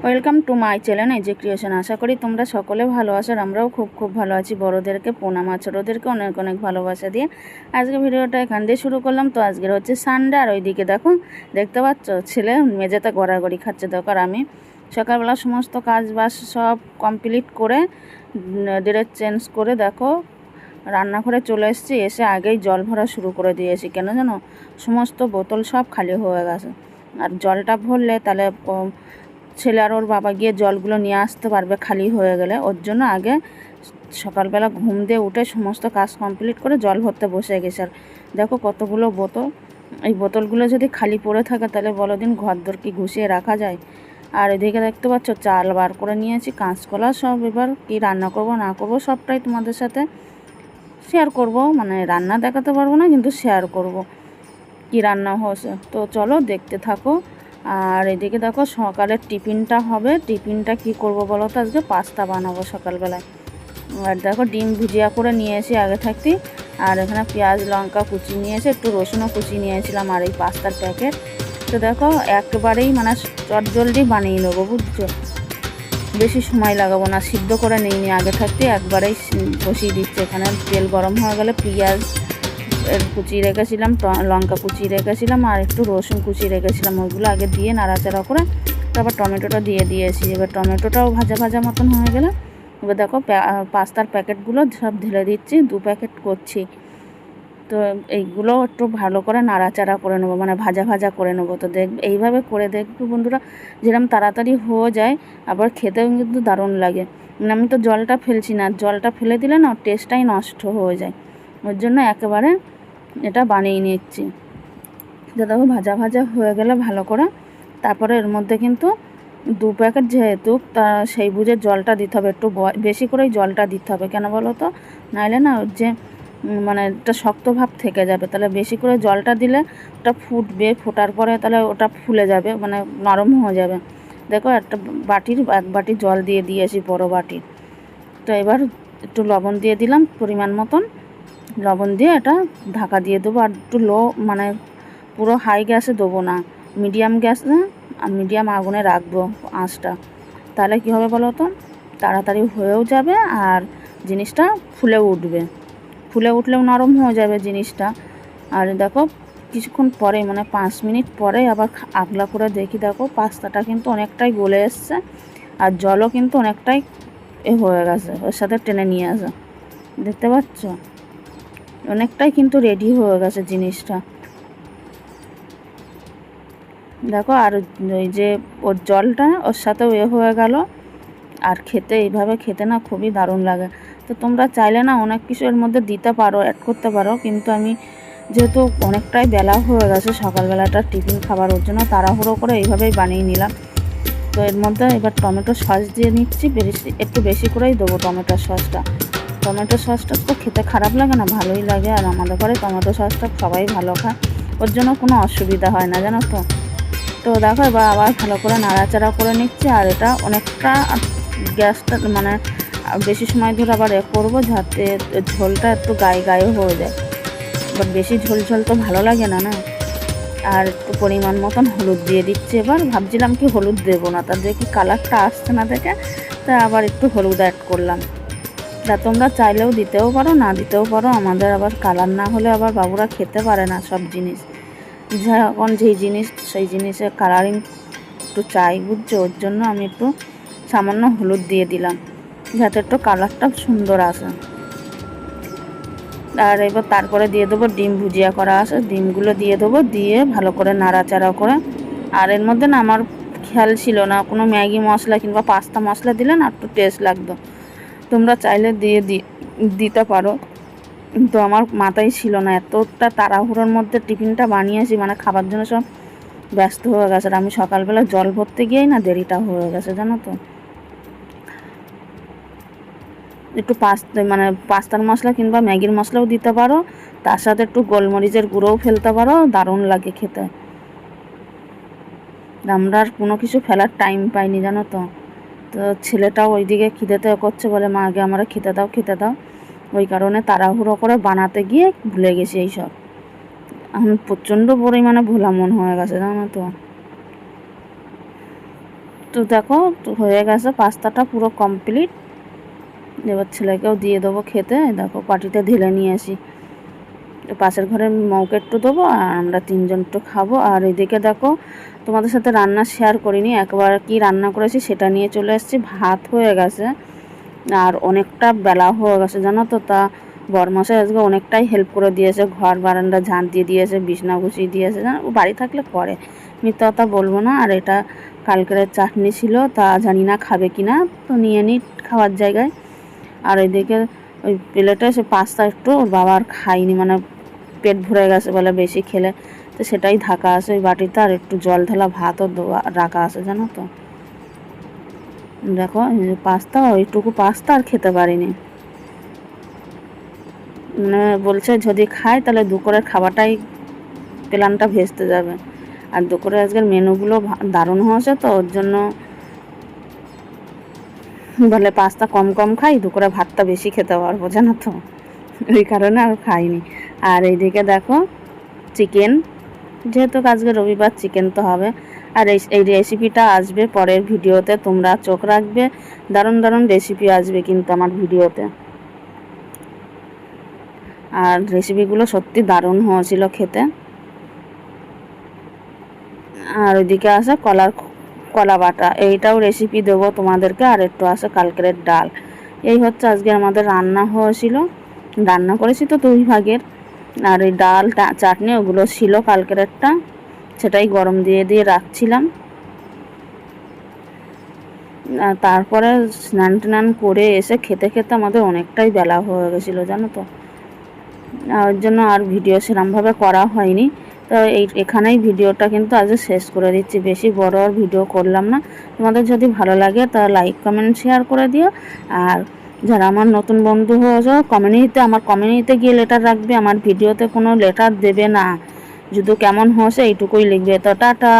Welcome to my channel এই যে creation. আশা করি তোমরা সকলে ভালো আছো আর আমরাও খুব ভালো আছি। বড়োদেরকে প্রণাম আর ছোটোদেরকে অনেক অনেক ভালোবাসা দিয়ে আজকে ভিডিওটা এখান দিয়ে শুরু করলাম। তো আজকের হচ্ছে সানডে আর ওইদিকে দেখো, দেখতে পাচ্ছ ছেলে মেঝেতে গড়াগড়ি খাচ্ছে। দেখো আর আমি সকালবেলা সমস্ত কাজ বাজ সব কমপ্লিট করে ড্রেস চেঞ্জ করে দেখো রান্নাঘরে চলে এসেছি। এসে আগেই জল ভরা শুরু করে দিয়েছি, কেন জানো সমস্ত বোতল সব খালি হয়ে গেছে। আর জলটা ভরলে তাহলে ছেলে আর ওর বাবা গিয়ে জলগুলো নিয়ে আসতে পারবে খালি হয়ে গেলে। ওর জন্য আগে সকালবেলা ঘুম দিয়ে উঠে সমস্ত কাজ কমপ্লিট করে জল ভরতে বসে গেছে। আর দেখো কতগুলো বোতল, এই বোতলগুলো যদি খালি পড়ে থাকে তাহলে বলো দিন ঘরদোর কি গুছিয়ে রাখা যায়। আর এদিকে দেখতে পাচ্ছ চাল বার করে নিয়েছি, কাঁচকলা সব। এবার কি রান্না করব না করব সবটাই তোমাদের সাথে শেয়ার করব, মানে রান্না দেখাতে পারবো না কিন্তু শেয়ার করব কি রান্না হয়েছে। তো চলো দেখতে থাকো। আর এদিকে দেখো সকালের টিফিনটা হবে। টিফিনটা কি করব বলো তো, আজকে পাস্তা বানাবো সকালবেলায়। আর দেখো ডিম ভুজিয়া করে নিয়ে এসে আগে থাকতে। আর এখানে পেঁয়াজ লঙ্কা কুচি নিয়েছে, একটু রসুনও কুচি নিয়েছিলাম আর এই পাস্তার প্যাকেট। তো দেখো একেবারেই মানে চটজলদি বানিয়ে নেবো, বুঝছো, বেশি সময় লাগাবো না। সিদ্ধ করে নিইনি আগে থাকতে, একবারেই বসিয়ে দিচ্ছি। এখানে তেল গরম হয়ে গেলে পেঁয়াজ কুচি রেখেছিলাম, লঙ্কা কুচি রেখেছিলাম আর একটু রসুন কুচি রেখেছিলাম, ওইগুলো আগে দিয়ে নাড়াচাড়া করে তারপর টমেটোটা দিয়ে দিয়েছি। এবার টমেটোটাও ভাজা ভাজা মতন হয়ে গেলে এবার দেখো পাস্তার প্যাকেটগুলো সব ঢেলে দিচ্ছি, 2 প্যাকেট করছি। তো এইগুলো একটু ভালো করে নাড়াচাড়া করে নেবো, মানে ভাজা ভাজা করে নেবো। তো এইভাবে করে দেখবো বন্ধুরা, যেরকম তাড়াতাড়ি হয়ে যায় আবার খেতেও কিন্তু দারুণ লাগে। আমি তো জলটা ফেলছি না, জলটা ফেলে দিলে না টেস্টটাই নষ্ট হয়ে যায়। ওর জন্য একেবারে এটা বানিয়ে নিচ্ছি। দেখো ভাজা ভাজা হয়ে গেলে ভালো করে তারপরে এর মধ্যে কিন্তু 2 প্যাকেট যেহেতু তা সেই বুঝে জলটা দিতে হবে, একটু বেশি করেই জলটা দিতে হবে। কেন বলো তো, নাইলে না ওর যে মানে একটা শক্ত ভাব থেকে যাবে। তাহলে বেশি করে জলটা দিলে ওটা ফুটবে, ফোটার পরে তাহলে ওটা ফুলে যাবে, মানে নরম হয়ে যাবে। দেখো একটা এক বাটি জল দিয়ে দিয়েছি, বড় বাটি। তো এবার একটু লবণ দিয়ে দিলাম পরিমাণ মতন, লবণ দিয়ে এটা ঢাকা দিয়ে দেবো। আর একটু লো, মানে পুরো হাই গ্যাসে দেবো না, মিডিয়াম গ্যাসে মিডিয়াম আগুনে রাখবো আঁচটা। তাহলে কী হবে বলো তো, তাড়াতাড়ি হয়েও যাবে আর জিনিসটা ফুলে উঠবে। ফুলে উঠলেও নরম হয়ে যাবে জিনিসটা। আর দেখো কিছুক্ষণ পরে, মানে 5 মিনিট পরে আবার আগলা করে দেখি, দেখো পাস্তাটা কিন্তু অনেকটাই গলে এসছে আর জলও কিন্তু অনেকটাই হয়ে গেছে, ওর সাথে টেনে নিয়ে আসে। দেখতে পাচ্ছ অনেকটাই কিন্তু রেডি হয়ে গেছে জিনিসটা। দেখো আর ওই যে ওর জলটা ওর সাথেও হয়ে গেল। আর খেতে এইভাবে খেতে না খুবই দারুণ লাগে। তো তোমরা চাইলে না অনেক কিছু এর মধ্যে দিতে পারো, অ্যাড করতে পারো, কিন্তু আমি যেহেতু অনেকটাই বেলা হয়ে গেছে সকালবেলাটা টিফিন খাবার, ওর জন্য তাড়াহুড়ো করে এইভাবেই বানিয়ে নিলাম। তো এর মধ্যে এবার টমেটো সস দিয়ে নিচ্ছি, একটু বেশি করেই দেবো টমেটোর সসটা। টমেটো সসটা তো খেতে খারাপ লাগে না, ভালোই লাগে। আর আমাদের ঘরে টমেটো সসটা সবাই ভালো খায়, ওর জন্য কোনো অসুবিধা হয় না, জানো তো। তো দেখো এবার আবার ভালো করে নাড়াচাড়া করে নিচ্ছি। আর এটা অনেকটা গ্যাসটা মানে বেশি সময় ধরে আবার করবো, যাতে ঝোলটা একটু গায়ে গায়ে হয়ে যায়। বাট বেশি ঝোল ঝোল তো ভালো লাগে না, না। আর একটু পরিমাণ মতন হলুদ দিয়ে দিচ্ছি। এবার ভাবছিলাম কি হলুদ দেবো না, তার দেখি কালারটা আসছে না দেখে, তা আবার একটু হলুদ অ্যাড করলাম। তা তোমরা চাইলেও দিতেও পারো, না দিতেও পারো। আমাদের আবার কালার না হলে আবার বাবুরা খেতে পারে না সব জিনিস, যখন যেই জিনিস সেই জিনিসের কালারিং একটু চাই, বুঝছো। ওর জন্য আমি একটু সামান্য হলুদ দিয়ে দিলাম, যাতে একটু কালারটা সুন্দর আসে। আর এবার তারপরে দিয়ে দেবো ডিম ভুজিয়া করা আছে, ডিমগুলো দিয়ে দেবো, দিয়ে ভালো করে নাড়াচাড়া করে। আর এর মধ্যে না আমার খেয়াল ছিল না কোনো ম্যাগি মশলা কিংবা পাস্তা মশলা দিলে না একটু টেস্ট লাগতো। তোমরা চাইলে দিতে পারো, কিন্তু আমার মাথায় ছিল না। এতটা তাড়াহুড়োর মধ্যে টিফিনটা বানিয়েছি, মানে খাবার জন্য সব ব্যস্ত হয়ে গেছে। আর আমি সকালবেলা জল ভরতে গিয়েই না দেরিটা হয়ে গেছে, জানো তো। একটু মানে পাস্তার মশলা কিংবা ম্যাগির মশলাও দিতে পারো, তার সাথে একটু গোলমরিচের গুঁড়োও ফেলতে পারো, দারুণ লাগে খেতে। আমরা আর কোনো কিছু ফেলার টাইম পাইনি, জানো তো। তো ছেলেটাও ওইদিকে খিদেতে করছে, বলে মা আগে আমরা খেতে দাও খেতে দাও। ওই কারণে তাড়াহুড়ো করে বানাতে গিয়ে ভুলে গেছি এইসব। এখন প্রচণ্ড পরিমাণে ভোলা মন হয়ে গেছে, জানো তো। তো দেখো হয়ে গেছে, পাস্তাটা পুরো কমপ্লিট। এবার ছেলেকেও দিয়ে দেবো খেতে। দেখো পাটিতে ঢেলে নিয়ে আসি, পাশের ঘরে মৌকে একটু দেবো আর আমরা 3 জন একটু খাবো। আর এদিকে দেখো তোমাদের সাথে রান্না শেয়ার করিনি, একবার কি রান্না করেছি সেটা নিয়ে চলে এসেছি। ভাত হয়ে গেছে আর অনেকটা বেলা হয়ে গেছে জানো তো। তা বরমশাই আজকে অনেকটাই হেল্প করে দিয়েছে, ঘর বারান্দা ঝাঁট দিয়ে দিয়েছে, বিছনা গুছিয়ে দিয়েছে। জানো ও বাড়ি থাকলে করে, মিথ্যা কথা বলবো না। আর এটা কালকের চাটনি ছিল, তা জানি না খাবে কি না, তো নিয়ে নিই খাওয়ার জায়গায়। আর ওইদিকে ওই প্লেটে সে পাস্তা একটু ওর বাবার খাইনি, মানে পেট ভরে গেছে বলে বেশি খেলে, তো সেটাই ঢাকা আছে ওই বাটিতে। আর একটু জল ঢালা ভাতও রাখা আছে জানো তো। দেখো পাস্তা, ওইটুকু পাস্তা আর খেতে পারিনি। মানে বলছে যদি খায় তাহলে দুপুরের খাবারটাই প্ল্যানটা ভেস্তে যাবে। আর দুপুরে আজকের মেনুগুলো দারুণ হয়েছে, তো ওর জন্য বলে পাস্তা কম কম খাই, দুপুরে ভাতটা বেশি খেতে পারবো জানো তো, ওই কারণে আর খাইনি। আর এইদিকে দেখো চিকেন, যেহেতু আজকে রবিবার চিকেন তো হবে। আর এই রেসিপিটা আসবে পরের ভিডিওতে, তোমরা চোখ রাখবে, দারুণ দারুণ রেসিপি আসবে কিন্তু আমার ভিডিওতে। আর রেসিপিগুলো সত্যি দারুণ হয়েছিল খেতে। আর ওইদিকে আছে কলা বাটা, এইটাও রেসিপি দেবো তোমাদেরকে। আর একটু আছে কালকের ডাল। এই হচ্ছে আজকে আমাদের রান্না হয়েছিল, রান্না করেছি তো 2 ভাগের। আর এই ডাল চাটনি ওগুলো ছিল কালকেরটা, সেটাই গরম দিয়ে দিয়ে রাখছিলাম। আর তারপরে স্নান টান করে এসে খেতে খেতে আমাদের অনেকটাই বেলা হয়ে গেছিলো জানো তো। ওর জন্য আর ভিডিও সেরকমভাবে করা হয়নি। তো এখানেই ভিডিওটা কিন্তু আজ শেষ করে দিচ্ছি, বেশি বড় আর ভিডিও করলাম না। তোমাদের যদি ভালো লাগে তা লাইক কমেন্ট শেয়ার করে দিও। আর যারা আমার নতুন বন্ধু হয়েছে আমার কমিউনিটিতে গিয়ে লেটার রাখবে, আমার ভিডিওতে কোনো লেটার দেবে না, যদি কেমন হয়েছে এইটুকুই লিখবে। তো টাটা।